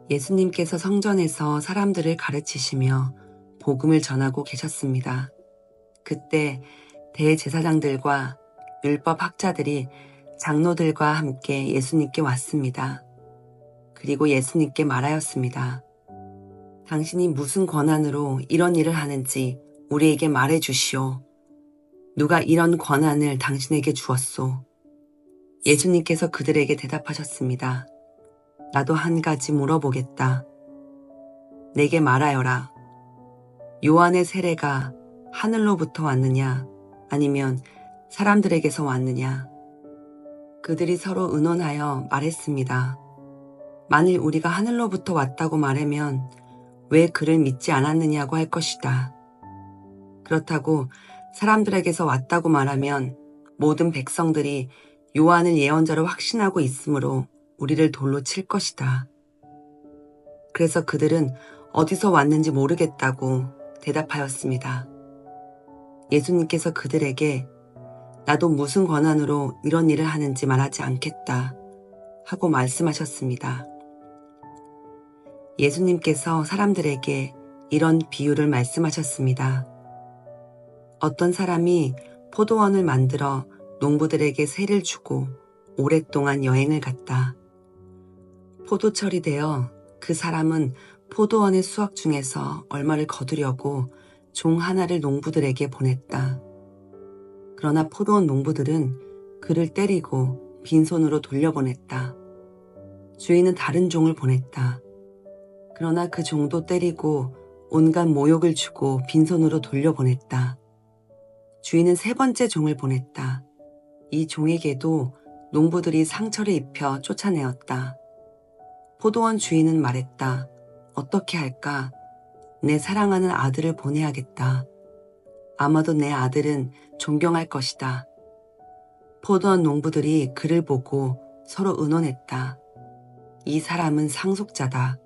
예수님께서 성전에서 사람들을 가르치시며 복음을 전하고 계셨습니다. 그때 대제사장들과 율법 학자들이 장로들과 함께 예수님께 왔습니다. 그리고 예수님께 말하였습니다. 당신이 무슨 권한으로 이런 일을 하는지 우리에게 말해 주시오. 누가 이런 권한을 당신에게 주었소? 예수님께서 그들에게 대답하셨습니다. 나도 한 가지 물어보겠다. 내게 말하여라. 요한의 세례가 하늘로부터 왔느냐 아니면 사람들에게서 왔느냐? 그들이 서로 의논하여 말했습니다. 만일 우리가 하늘로부터 왔다고 말하면 왜 그를 믿지 않았느냐고 할 것이다. 그렇다고 사람들에게서 왔다고 말하면 모든 백성들이 요한을 예언자로 확신하고 있으므로 우리를 돌로 칠 것이다. 그래서 그들은 어디서 왔는지 모르겠다고 대답하였습니다. 예수님께서 그들에게 나도 무슨 권한으로 이런 일을 하는지 말하지 않겠다 하고 말씀하셨습니다. 예수님께서 사람들에게 이런 비유를 말씀하셨습니다. 어떤 사람이 포도원을 만들어 농부들에게 세를 주고 오랫동안 여행을 갔다. 포도철이 되어 그 사람은 포도원의 수확 중에서 얼마를 거두려고 종 하나를 농부들에게 보냈다. 그러나 포도원 농부들은 그를 때리고 빈손으로 돌려보냈다. 주인은 다른 종을 보냈다. 그러나 그 종도 때리고 온갖 모욕을 주고 빈손으로 돌려보냈다. 주인은 세 번째 종을 보냈다. 이 종에게도 농부들이 상처를 입혀 쫓아내었다. 포도원 주인은 말했다. 어떻게 할까? 내 사랑하는 아들을 보내야겠다. 아마도 내 아들은 존경할 것이다. 포도원 농부들이 그를 보고 서로 의논했다. 이 사람은 상속자다.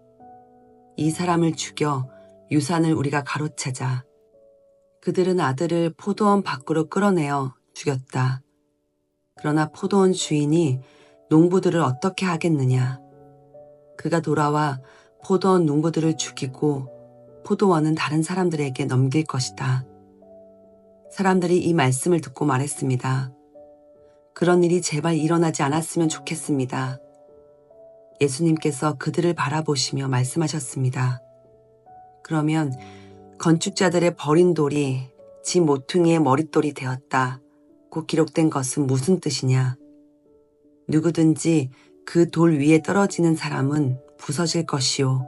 이 사람을 죽여 유산을 우리가 가로채자. 그들은 아들을 포도원 밖으로 끌어내어 죽였다. 그러나 포도원 주인이 농부들을 어떻게 하겠느냐. 그가 돌아와 포도원 농부들을 죽이고 포도원은 다른 사람들에게 넘길 것이다. 사람들이 이 말씀을 듣고 말했습니다. 그런 일이 제발 일어나지 않았으면 좋겠습니다. 예수님께서 그들을 바라보시며 말씀하셨습니다. 그러면 건축자들의 버린 돌이 지 모퉁이의 머릿돌이 되었다고 기록된 것은 무슨 뜻이냐? 누구든지 그 돌 위에 떨어지는 사람은 부서질 것이요.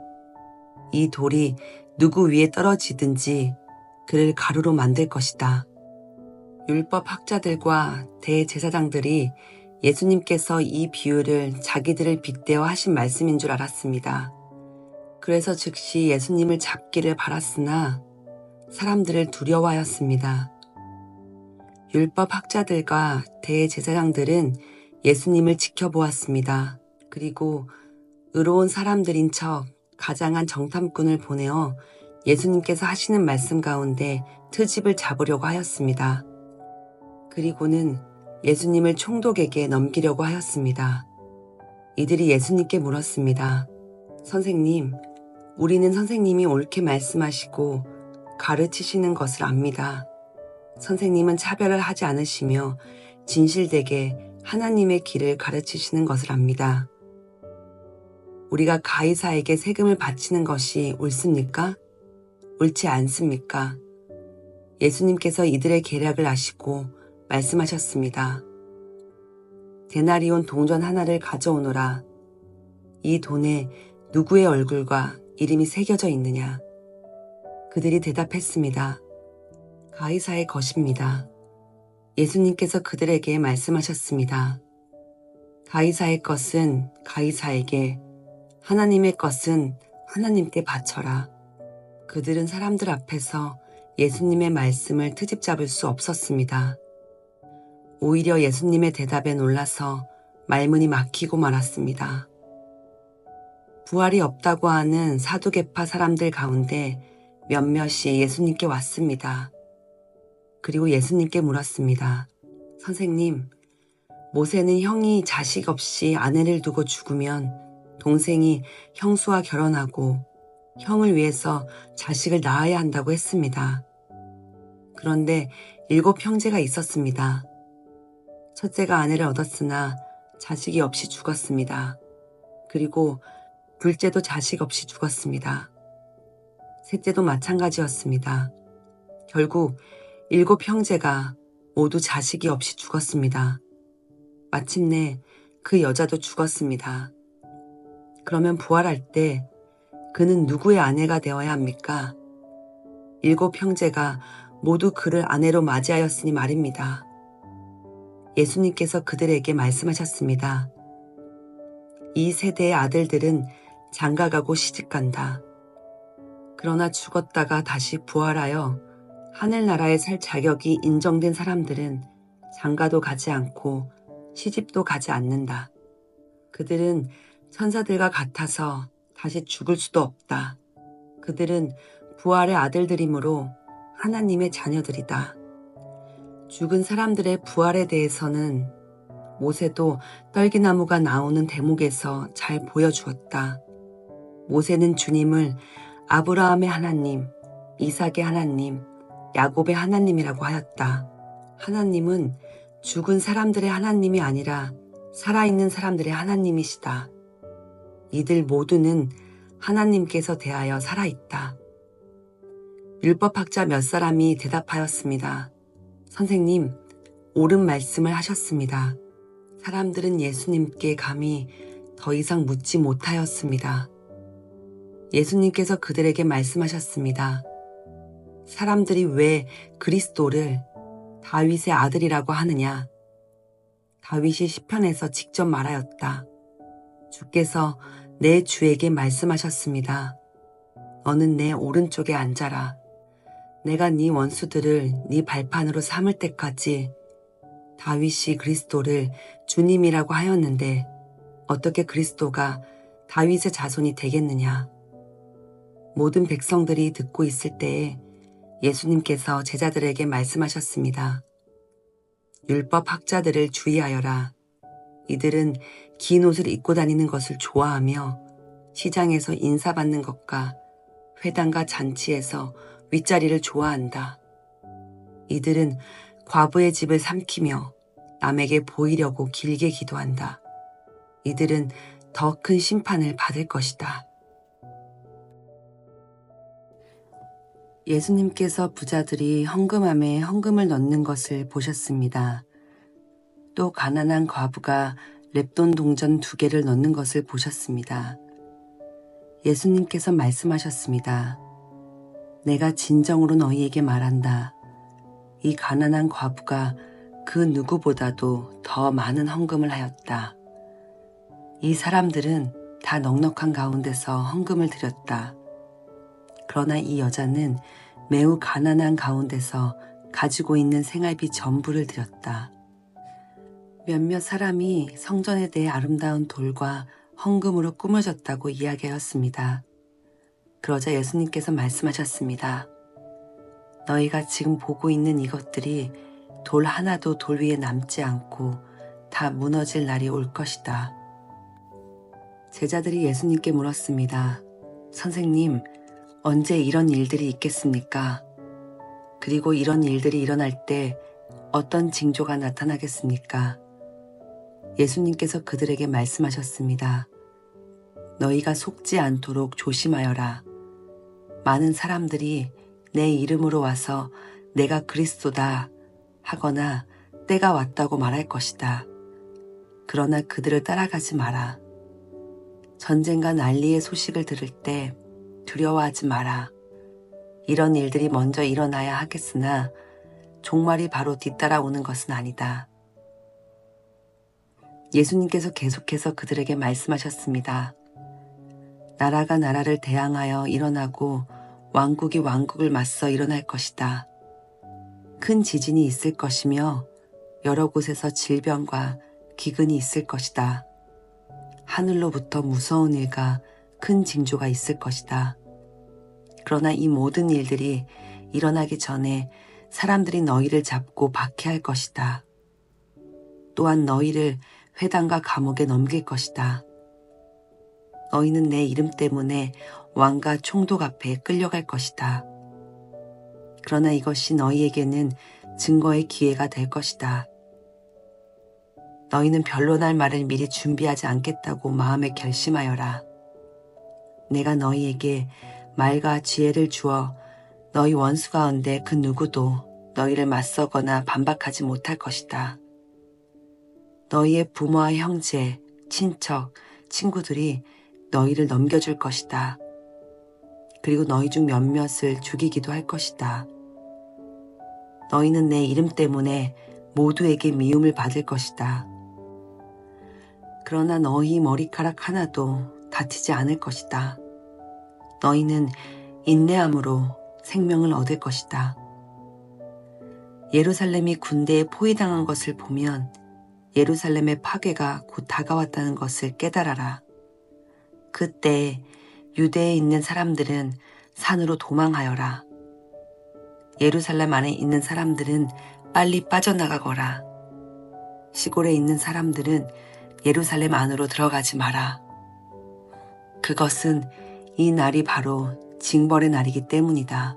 이 돌이 누구 위에 떨어지든지 그를 가루로 만들 것이다. 율법 학자들과 대제사장들이 예수님께서 이 비유를 자기들을 빗대어 하신 말씀인 줄 알았습니다. 그래서 즉시 예수님을 잡기를 바랐으나 사람들을 두려워하였습니다. 율법 학자들과 대제사장들은 예수님을 지켜보았습니다. 그리고 의로운 사람들인 척 가장한 정탐꾼을 보내어 예수님께서 하시는 말씀 가운데 트집을 잡으려고 하였습니다. 그리고는 예수님을 총독에게 넘기려고 하였습니다. 이들이 예수님께 물었습니다. 선생님, 우리는 선생님이 옳게 말씀하시고 가르치시는 것을 압니다. 선생님은 차별을 하지 않으시며 진실되게 하나님의 길을 가르치시는 것을 압니다. 우리가 가이사에게 세금을 바치는 것이 옳습니까? 옳지 않습니까? 예수님께서 이들의 계략을 아시고 말씀하셨습니다. 데나리온 동전 하나를 가져오너라. 이 돈에 누구의 얼굴과 이름이 새겨져 있느냐? 그들이 대답했습니다. 가이사의 것입니다. 예수님께서 그들에게 말씀하셨습니다. 가이사의 것은 가이사에게, 하나님의 것은 하나님께 바쳐라. 그들은 사람들 앞에서 예수님의 말씀을 트집 잡을 수 없었습니다. 오히려 예수님의 대답에 놀라서 말문이 막히고 말았습니다. 부활이 없다고 하는 사두개파 사람들 가운데 몇몇이 예수님께 왔습니다. 그리고 예수님께 물었습니다. 선생님, 모세는 형이 자식 없이 아내를 두고 죽으면 동생이 형수와 결혼하고 형을 위해서 자식을 낳아야 한다고 했습니다. 그런데 7 형제가 있었습니다. 첫째가 아내를 얻었으나 자식이 없이 죽었습니다. 그리고 둘째도 자식 없이 죽었습니다. 셋째도 마찬가지였습니다. 결국 7 형제가 모두 자식이 없이 죽었습니다. 마침내 그 여자도 죽었습니다. 그러면 부활할 때 그는 누구의 아내가 되어야 합니까? 7 형제가 모두 그를 아내로 맞이하였으니 말입니다. 예수님께서 그들에게 말씀하셨습니다. 이 세대의 아들들은 장가가고 시집간다. 그러나 죽었다가 다시 부활하여 하늘나라에 살 자격이 인정된 사람들은 장가도 가지 않고 시집도 가지 않는다. 그들은 천사들과 같아서 다시 죽을 수도 없다. 그들은 부활의 아들들이므로 하나님의 자녀들이다. 죽은 사람들의 부활에 대해서는 모세도 떨기나무가 나오는 대목에서 잘 보여주었다. 모세는 주님을 아브라함의 하나님, 이삭의 하나님, 야곱의 하나님이라고 하였다. 하나님은 죽은 사람들의 하나님이 아니라 살아있는 사람들의 하나님이시다. 이들 모두는 하나님께서 대하여 살아있다. 율법학자 몇 사람이 대답하였습니다. 선생님, 옳은 말씀을 하셨습니다. 사람들은 예수님께 감히 더 이상 묻지 못하였습니다. 예수님께서 그들에게 말씀하셨습니다. 사람들이 왜 그리스도를 다윗의 아들이라고 하느냐? 다윗이 시편에서 직접 말하였다. 주께서 내 주에게 말씀하셨습니다. 너는 내 오른쪽에 앉아라. 내가 네 원수들을 네 발판으로 삼을 때까지. 다윗이 그리스도를 주님이라고 하였는데 어떻게 그리스도가 다윗의 자손이 되겠느냐? 모든 백성들이 듣고 있을 때에 예수님께서 제자들에게 말씀하셨습니다. 율법 학자들을 주의하여라. 이들은 긴 옷을 입고 다니는 것을 좋아하며 시장에서 인사받는 것과 회당과 잔치에서 윗자리를 좋아한다. 이들은 과부의 집을 삼키며 남에게 보이려고 길게 기도한다. 이들은 더 큰 심판을 받을 것이다. 예수님께서 부자들이 헌금함에 헌금을 넣는 것을 보셨습니다. 또 가난한 과부가 렙돈 동전 2개를 넣는 것을 보셨습니다. 예수님께서 말씀하셨습니다. 내가 진정으로 너희에게 말한다. 이 가난한 과부가 그 누구보다도 더 많은 헌금을 하였다. 이 사람들은 다 넉넉한 가운데서 헌금을 드렸다. 그러나 이 여자는 매우 가난한 가운데서 가지고 있는 생활비 전부를 드렸다. 몇몇 사람이 성전에 대해 아름다운 돌과 헌금으로 꾸며졌다고 이야기하였습니다. 그러자 예수님께서 말씀하셨습니다. 너희가 지금 보고 있는 이것들이 돌 하나도 돌 위에 남지 않고 다 무너질 날이 올 것이다. 제자들이 예수님께 물었습니다. 선생님, 언제 이런 일들이 있겠습니까? 그리고 이런 일들이 일어날 때 어떤 징조가 나타나겠습니까? 예수님께서 그들에게 말씀하셨습니다. 너희가 속지 않도록 조심하여라. 많은 사람들이 내 이름으로 와서 내가 그리스도다 하거나 때가 왔다고 말할 것이다. 그러나 그들을 따라가지 마라. 전쟁과 난리의 소식을 들을 때 두려워하지 마라. 이런 일들이 먼저 일어나야 하겠으나 종말이 바로 뒤따라오는 것은 아니다. 예수님께서 계속해서 그들에게 말씀하셨습니다. 나라가 나라를 대항하여 일어나고 왕국이 왕국을 맞서 일어날 것이다. 큰 지진이 있을 것이며 여러 곳에서 질병과 기근이 있을 것이다. 하늘로부터 무서운 일과 큰 징조가 있을 것이다. 그러나 이 모든 일들이 일어나기 전에 사람들이 너희를 잡고 박해할 것이다. 또한 너희를 회당과 감옥에 넘길 것이다. 너희는 내 이름 때문에 왕과 총독 앞에 끌려갈 것이다. 그러나 이것이 너희에게는 증거의 기회가 될 것이다. 너희는 변론할 말을 미리 준비하지 않겠다고 마음에 결심하여라. 내가 너희에게 말과 지혜를 주어 너희 원수 가운데 그 누구도 너희를 맞서거나 반박하지 못할 것이다. 너희의 부모와 형제, 친척, 친구들이 너희를 넘겨줄 것이다. 그리고 너희 중 몇몇을 죽이기도 할 것이다. 너희는 내 이름 때문에 모두에게 미움을 받을 것이다. 그러나 너희 머리카락 하나도 다치지 않을 것이다. 너희는 인내함으로 생명을 얻을 것이다. 예루살렘이 군대에 포위당한 것을 보면 예루살렘의 파괴가 곧 다가왔다는 것을 깨달아라. 그때 유대에 있는 사람들은 산으로 도망하여라. 예루살렘 안에 있는 사람들은 빨리 빠져나가거라. 시골에 있는 사람들은 예루살렘 안으로 들어가지 마라. 그것은 이 날이 바로 징벌의 날이기 때문이다.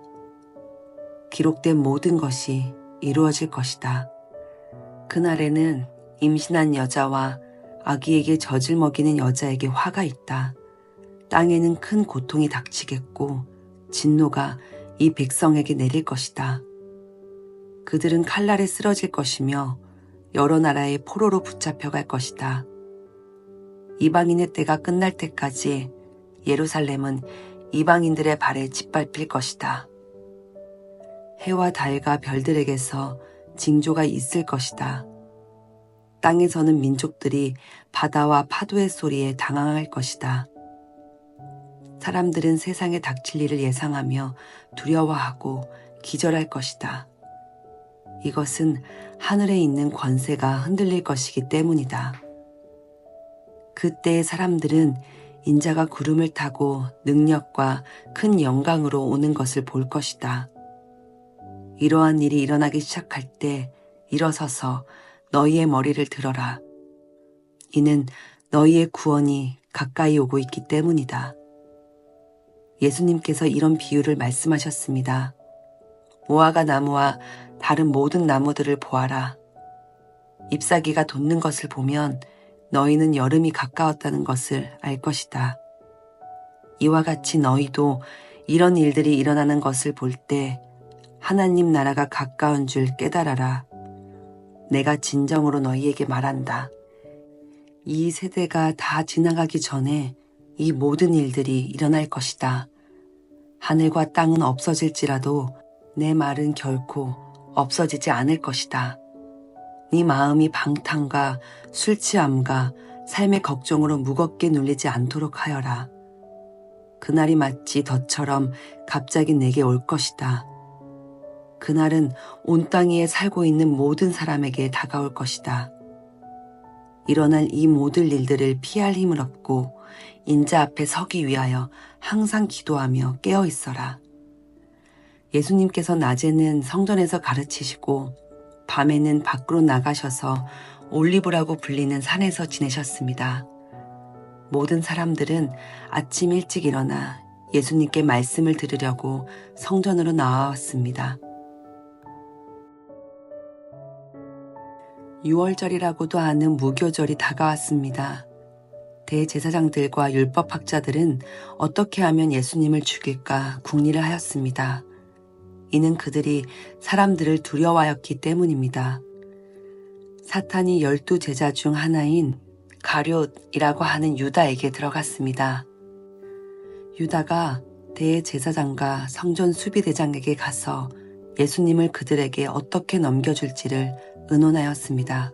기록된 모든 것이 이루어질 것이다. 그날에는 임신한 여자와 아기에게 젖을 먹이는 여자에게 화가 있다. 땅에는 큰 고통이 닥치겠고 진노가 이 백성에게 내릴 것이다. 그들은 칼날에 쓰러질 것이며 여러 나라의 포로로 붙잡혀갈 것이다. 이방인의 때가 끝날 때까지 예루살렘은 이방인들의 발에 짓밟힐 것이다. 해와 달과 별들에게서 징조가 있을 것이다. 땅에서는 민족들이 바다와 파도의 소리에 당황할 것이다. 사람들은 세상에 닥칠 일을 예상하며 두려워하고 기절할 것이다. 이것은 하늘에 있는 권세가 흔들릴 것이기 때문이다. 그때의 사람들은 인자가 구름을 타고 능력과 큰 영광으로 오는 것을 볼 것이다. 이러한 일이 일어나기 시작할 때 일어서서 너희의 머리를 들어라. 이는 너희의 구원이 가까이 오고 있기 때문이다. 예수님께서 이런 비유를 말씀하셨습니다. 무화과 나무와 다른 모든 나무들을 보아라. 잎사귀가 돋는 것을 보면 너희는 여름이 가까웠다는 것을 알 것이다. 이와 같이 너희도 이런 일들이 일어나는 것을 볼 때 하나님 나라가 가까운 줄 깨달아라. 내가 진정으로 너희에게 말한다. 이 세대가 다 지나가기 전에 이 모든 일들이 일어날 것이다. 하늘과 땅은 없어질지라도 내 말은 결코 없어지지 않을 것이다. 네 마음이 방탕과 술 취함과 삶의 걱정으로 무겁게 눌리지 않도록 하여라. 그날이 마치 덫처럼 갑자기 내게 올 것이다. 그날은 온 땅 위에 살고 있는 모든 사람에게 다가올 것이다. 일어날 이 모든 일들을 피할 힘을 얻고 인자 앞에 서기 위하여 항상 기도하며 깨어 있어라. 예수님께서 낮에는 성전에서 가르치시고 밤에는 밖으로 나가셔서 올리브라고 불리는 산에서 지내셨습니다. 모든 사람들은 아침 일찍 일어나 예수님께 말씀을 들으려고 성전으로 나왔습니다. 6월절이라고도 하는 무교절이 다가왔습니다. 대제사장들과 율법학자들은 어떻게 하면 예수님을 죽일까 궁리를 하였습니다. 이는 그들이 사람들을 두려워하였기 때문입니다. 사탄이 12제자 중 하나인 가룟이라고 하는 유다에게 들어갔습니다. 유다가 대제사장과 성전 수비대장에게 가서 예수님을 그들에게 어떻게 넘겨줄지를 의논하였습니다.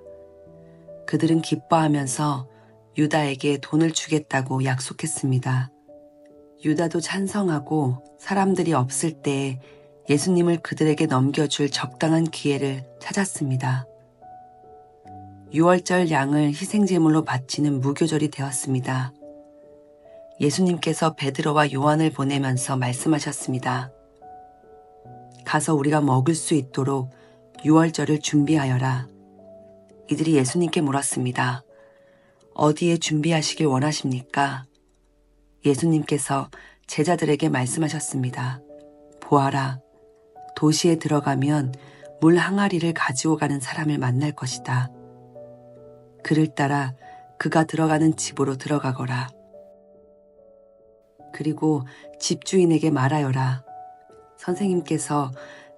그들은 기뻐하면서 유다에게 돈을 주겠다고 약속했습니다. 유다도 찬성하고 사람들이 없을 때에 예수님을 그들에게 넘겨줄 적당한 기회를 찾았습니다. 6월절 양을 희생제물로 바치는 무교절이 되었습니다. 예수님께서 베드로와 요한을 보내면서 말씀하셨습니다. 가서 우리가 먹을 수 있도록 6월절을 준비하여라. 이들이 예수님께 물었습니다. 어디에 준비하시길 원하십니까? 예수님께서 제자들에게 말씀하셨습니다. 보아라, 도시에 들어가면 물 항아리를 가지고 가는 사람을 만날 것이다. 그를 따라 그가 들어가는 집으로 들어가거라. 그리고 집주인에게 말하여라. 선생님께서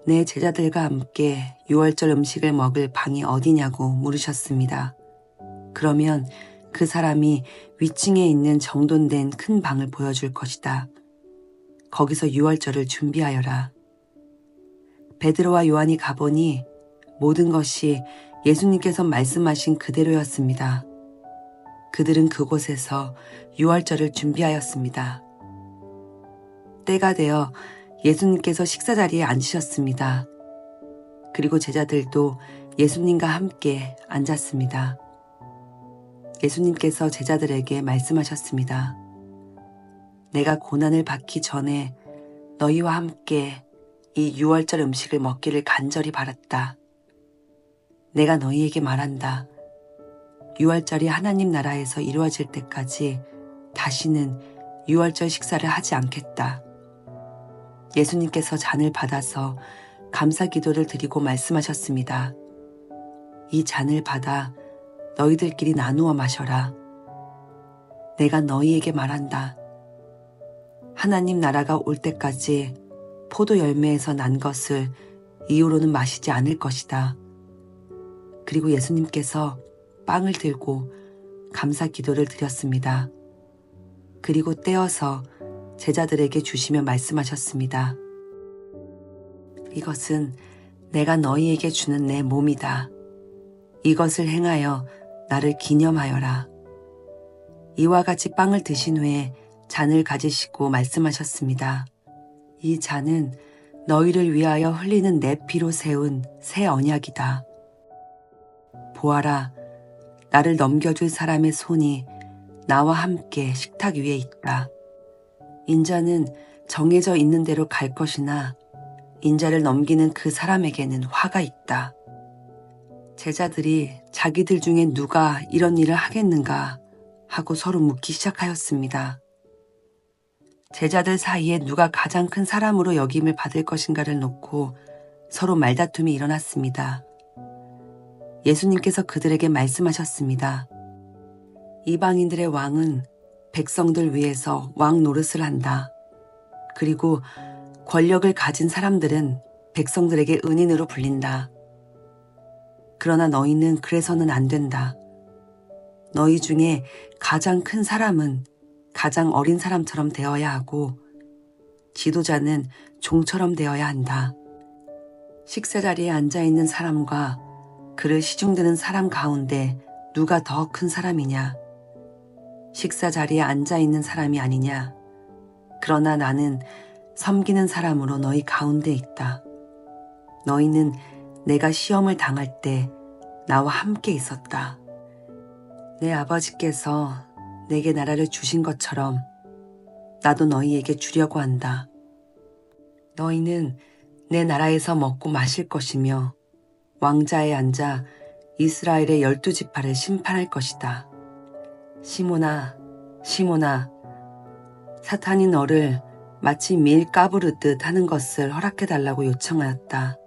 내 제자들과 함께 유월절 음식을 먹을 방이 어디냐고 물으셨습니다. 그러면 그 사람이 위층에 있는 정돈된 큰 방을 보여줄 것이다. 거기서 유월절을 준비하여라. 베드로와 요한이 가보니 모든 것이 예수님께서 말씀하신 그대로였습니다. 그들은 그곳에서 유월절을 준비하였습니다. 때가 되어 예수님께서 식사 자리에 앉으셨습니다. 그리고 제자들도 예수님과 함께 앉았습니다. 예수님께서 제자들에게 말씀하셨습니다. 내가 고난을 받기 전에 너희와 함께 이 유월절 음식을 먹기를 간절히 바랐다. 내가 너희에게 말한다. 유월절이 하나님 나라에서 이루어질 때까지 다시는 유월절 식사를 하지 않겠다. 예수님께서 잔을 받아서 감사 기도를 드리고 말씀하셨습니다. 이 잔을 받아 너희들끼리 나누어 마셔라. 내가 너희에게 말한다. 하나님 나라가 올 때까지 포도 열매에서 난 것을 이후로는 마시지 않을 것이다. 그리고 예수님께서 빵을 들고 감사 기도를 드렸습니다. 그리고 떼어서 제자들에게 주시며 말씀하셨습니다. 이것은 내가 너희에게 주는 내 몸이다. 이것을 행하여 나를 기념하여라. 이와 같이 빵을 드신 후에 잔을 가지시고 말씀하셨습니다. 이 잔은 너희를 위하여 흘리는 내 피로 세운 새 언약이다. 보아라, 나를 넘겨줄 사람의 손이 나와 함께 식탁 위에 있다. 인자는 정해져 있는 대로 갈 것이나 인자를 넘기는 그 사람에게는 화가 있다. 제자들이 자기들 중에 누가 이런 일을 하겠는가 하고 서로 묻기 시작하였습니다. 제자들 사이에 누가 가장 큰 사람으로 여김을 받을 것인가를 놓고 서로 말다툼이 일어났습니다. 예수님께서 그들에게 말씀하셨습니다. 이방인들의 왕은 백성들 위해서 왕 노릇을 한다. 그리고 권력을 가진 사람들은 백성들에게 은인으로 불린다. 그러나 너희는 그래서는 안 된다. 너희 중에 가장 큰 사람은 가장 어린 사람처럼 되어야 하고 지도자는 종처럼 되어야 한다. 식사 자리에 앉아있는 사람과 그를 시중드는 사람 가운데 누가 더 큰 사람이냐? 식사 자리에 앉아있는 사람이 아니냐? 그러나 나는 섬기는 사람으로 너희 가운데 있다. 너희는 내가 시험을 당할 때 나와 함께 있었다. 내 아버지께서 내게 나라를 주신 것처럼 나도 너희에게 주려고 한다. 너희는 내 나라에서 먹고 마실 것이며 왕자에 앉아 이스라엘의 12지파를 심판할 것이다. 시몬아, 시몬아, 사탄이 너를 마치 밀 까부르듯 하는 것을 허락해달라고 요청하였다.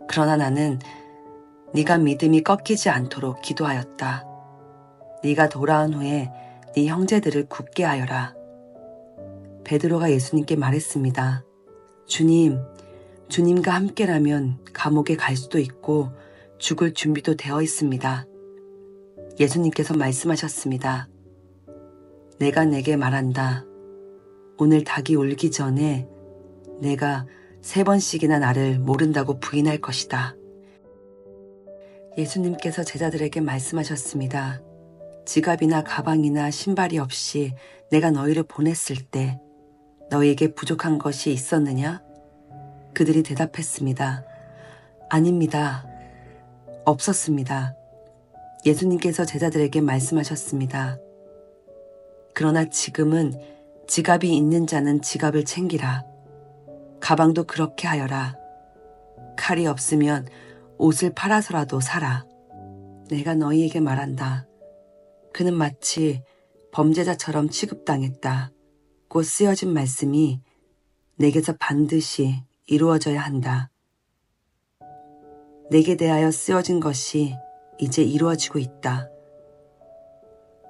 그러나 나는 네가 믿음이 꺾이지 않도록 기도하였다. 네가 돌아온 후에 네 형제들을 굳게 하여라. 베드로가 예수님께 말했습니다. 주님, 주님과 함께라면 감옥에 갈 수도 있고 죽을 준비도 되어 있습니다. 예수님께서 말씀하셨습니다. 내가 내게 말한다. 오늘 닭이 울기 전에 내가 3번씩이나 나를 모른다고 부인할 것이다. 예수님께서 제자들에게 말씀하셨습니다. 지갑이나 가방이나 신발이 없이 내가 너희를 보냈을 때 너희에게 부족한 것이 있었느냐? 그들이 대답했습니다. 아닙니다. 없었습니다. 예수님께서 제자들에게 말씀하셨습니다. 그러나 지금은 지갑이 있는 자는 지갑을 챙기라. 가방도 그렇게 하여라. 칼이 없으면 옷을 팔아서라도 사라. 내가 너희에게 말한다. 그는 마치 범죄자처럼 취급당했다고 쓰여진 말씀이 내게서 반드시 이루어져야 한다. 내게 대하여 쓰여진 것이 이제 이루어지고 있다.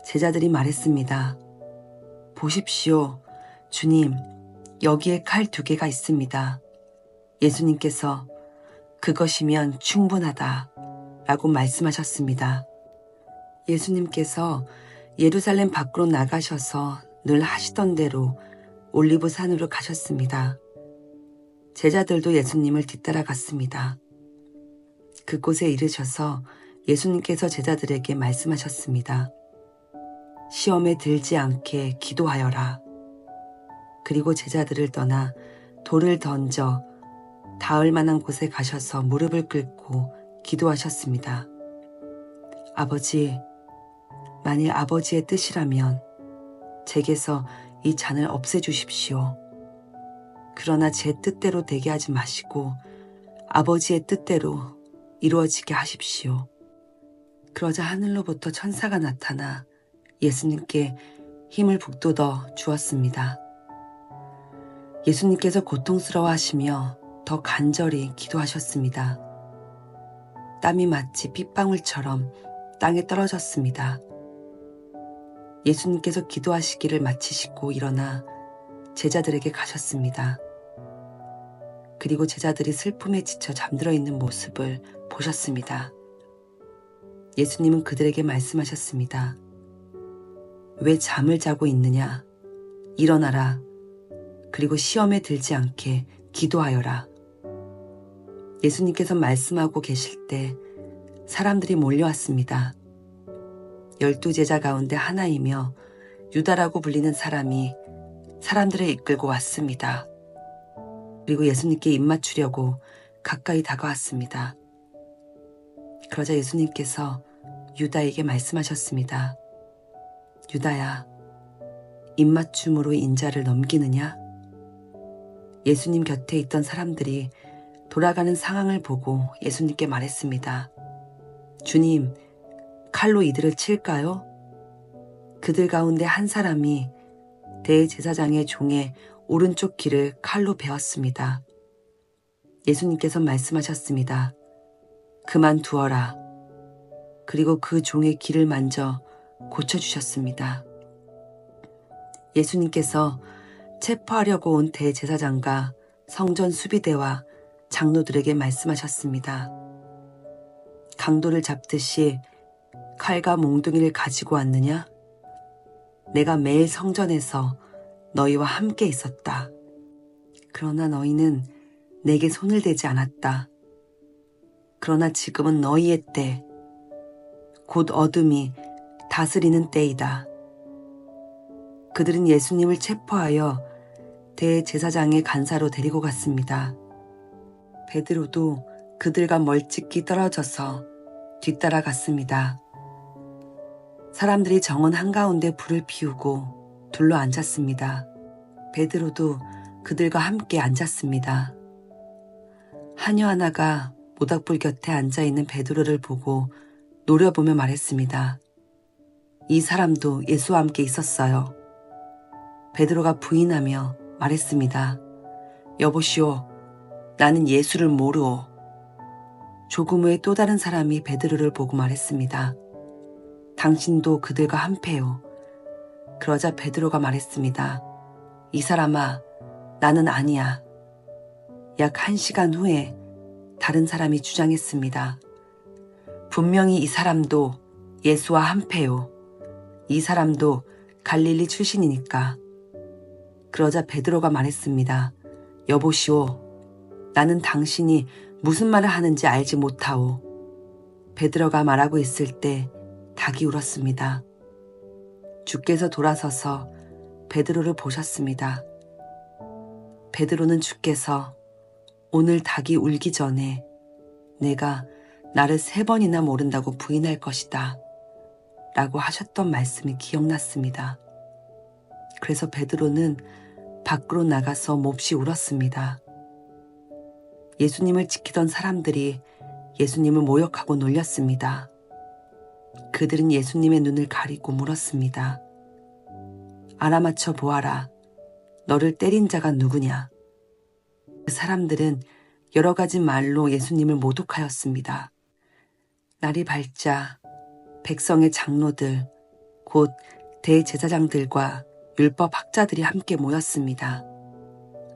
제자들이 말했습니다. 보십시오, 주님, 여기에 칼 2개가 있습니다. 예수님께서 그것이면 충분하다 라고 말씀하셨습니다. 예수님께서 예루살렘 밖으로 나가셔서 늘 하시던 대로 올리브 산으로 가셨습니다. 제자들도 예수님을 뒤따라갔습니다. 그곳에 이르셔서 예수님께서 제자들에게 말씀하셨습니다. 시험에 들지 않게 기도하여라. 그리고 제자들을 떠나 돌을 던져 닿을 만한 곳에 가셔서 무릎을 꿇고 기도하셨습니다. 아버지, 만일 아버지의 뜻이라면 제게서 이 잔을 없애주십시오. 그러나 제 뜻대로 되게 하지 마시고 아버지의 뜻대로 이루어지게 하십시오. 그러자 하늘로부터 천사가 나타나 예수님께 힘을 북돋워 주었습니다. 예수님께서 고통스러워하시며 더 간절히 기도하셨습니다. 땀이 마치 핏방울처럼 땅에 떨어졌습니다. 예수님께서 기도하시기를 마치시고 일어나 제자들에게 가셨습니다. 그리고 제자들이 슬픔에 지쳐 잠들어 있는 모습을 보셨습니다. 예수님은 그들에게 말씀하셨습니다. 왜 잠을 자고 있느냐? 일어나라. 그리고 시험에 들지 않게 기도하여라. 예수님께서 말씀하고 계실 때 사람들이 몰려왔습니다. 12제자 가운데 하나이며 유다라고 불리는 사람이 사람들을 이끌고 왔습니다. 그리고 예수님께 입맞추려고 가까이 다가왔습니다. 그러자 예수님께서 유다에게 말씀하셨습니다. 유다야, 입맞춤으로 인자를 넘기느냐? 예수님 곁에 있던 사람들이 돌아가는 상황을 보고 예수님께 말했습니다. 주님, 칼로 이들을 칠까요? 그들 가운데 한 사람이 대제사장의 종의 오른쪽 귀를 칼로 베었습니다. 예수님께서 말씀하셨습니다. 그만두어라. 그리고 그 종의 귀를 만져 고쳐주셨습니다. 예수님께서 체포하려고 온 대제사장과 성전 수비대와 장로들에게 말씀하셨습니다. 강도를 잡듯이 칼과 몽둥이를 가지고 왔느냐? 내가 매일 성전에서 너희와 함께 있었다. 그러나 너희는 내게 손을 대지 않았다. 그러나 지금은 너희의 때, 곧 어둠이 다스리는 때이다. 그들은 예수님을 체포하여 대제사장의 간사로 데리고 갔습니다. 베드로도 그들과 멀찍이 떨어져서 뒤따라갔습니다. 사람들이 정원 한가운데 불을 피우고 둘러 앉았습니다. 베드로도 그들과 함께 앉았습니다. 하녀 하나가 모닥불 곁에 앉아있는 베드로를 보고 노려보며 말했습니다. 이 사람도 예수와 함께 있었어요. 베드로가 부인하며 말했습니다. 여보시오, 나는 예수를 모르오. 조금 후에 또 다른 사람이 베드로를 보고 말했습니다. 당신도 그들과 한패요. 그러자 베드로가 말했습니다. 이 사람아, 나는 아니야. 약 1시간 후에 다른 사람이 주장했습니다. 분명히 이 사람도 예수와 한패요. 이 사람도 갈릴리 출신이니까. 그러자 베드로가 말했습니다. 여보시오, 나는 당신이 무슨 말을 하는지 알지 못하오. 베드로가 말하고 있을 때 닭이 울었습니다. 주께서 돌아서서 베드로를 보셨습니다. 베드로는 주께서 오늘 닭이 울기 전에 내가 나를 3번이나 모른다고 부인할 것이다 라고 하셨던 말씀이 기억났습니다. 그래서 베드로는 밖으로 나가서 몹시 울었습니다. 예수님을 지키던 사람들이 예수님을 모욕하고 놀렸습니다. 그들은 예수님의 눈을 가리고 물었습니다. 알아맞혀 보아라. 너를 때린 자가 누구냐? 그 사람들은 여러 가지 말로 예수님을 모독하였습니다. 날이 밝자 백성의 장로들, 곧 대제사장들과 율법 학자들이 함께 모였습니다.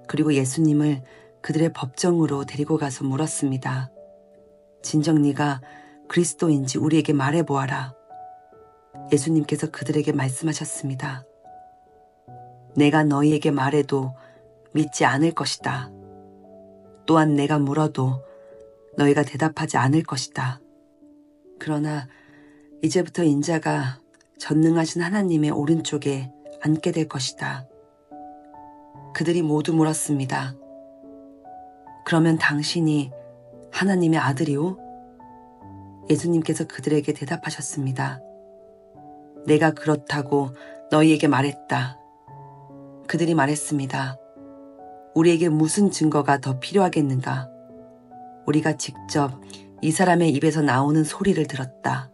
그리고 예수님을 그들의 법정으로 데리고 가서 물었습니다. 진정 네가 그리스도인지 우리에게 말해보아라. 예수님께서 그들에게 말씀하셨습니다. 내가 너희에게 말해도 믿지 않을 것이다. 또한 내가 물어도 너희가 대답하지 않을 것이다. 그러나 이제부터 인자가 전능하신 하나님의 오른쪽에 앉게 될 것이다. 그들이 모두 물었습니다. 그러면 당신이 하나님의 아들이오? 예수님께서 그들에게 대답하셨습니다. 내가 그렇다고 너희에게 말했다. 그들이 말했습니다. 우리에게 무슨 증거가 더 필요하겠는가? 우리가 직접 이 사람의 입에서 나오는 소리를 들었다.